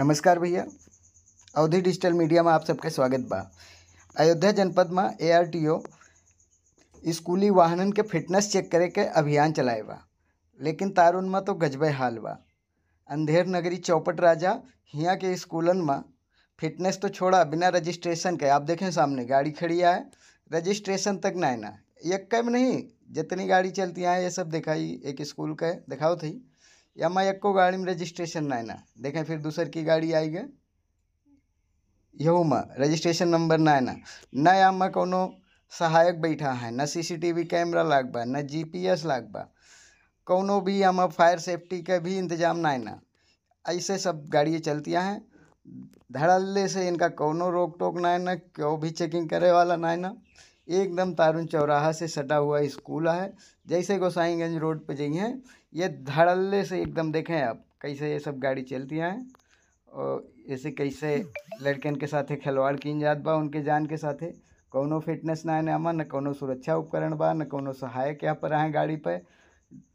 नमस्कार भैया, अवधि डिजिटल मीडिया में आप सबके स्वागत बा। अयोध्या जनपद में ARTO स्कूली वाहनन के फिटनेस चेक करे के अभियान चलाए बा, लेकिन तारुन में तो गजबे हाल बा। अंधेर नगरी चौपट राजा हिया के स्कूलन में फिटनेस तो छोड़ा, बिना रजिस्ट्रेशन के आप देखें सामने गाड़ी खड़ी है, रजिस्ट्रेशन तक ना एक कम नहीं, जितनी गाड़ी चलती है ये सब दिखाई एक स्कूल के दिखाओ थी, या मैं एक को गाड़ी में रजिस्ट्रेशन ना देखें। फिर दूसर की गाड़ी आई गए, यहू में रजिस्ट्रेशन नंबर ना या में कोनो सहायक बैठा है, न CCTV कैमरा लाग बा, न GPS लाग बा, कोनो भी या फायर सेफ्टी का भी इंतजाम ना। ऐसे सब गाड़ियाँ चलतियाँ हैं, धड़ल्ले से इनका कोनो रोक टोक ना क्यों भी चेकिंग करे वाला ना। एकदम तारुन चौराहा से सटा हुआ स्कूल है, जैसे गोसाईगंज रोड पे जाइए ये धड़ल्ले से एकदम देखें आप कैसे ये सब गाड़ी चलती हैं और ऐसे कैसे लड़कन के साथे खिलवाड़ की जात बा उनके जान के साथे। कोनो फिटनेस ना न कोनो सुरक्षा उपकरण बा, न कोनो सहायक यहाँ पर आए गाड़ी पे,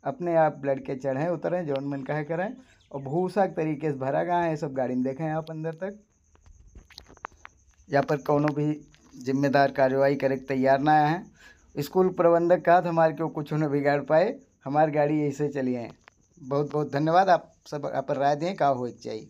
अपने आप लड़के चढ़ें उतरें जौन मन कहे करें, और भूसा तरीके से भरा गया है ये सब गाड़ी में देखें आप अंदर तक। यहाँ पर कोनो भी जिम्मेदार कार्रवाई करे तैयार ना है। स्कूल प्रबंधक कहा था हमारे क्यों कुछ न बिगाड़ पाए, हमारी गाड़ी ऐसे चली है। बहुत बहुत धन्यवाद, आप सब पर राय दें का हो चाहिए।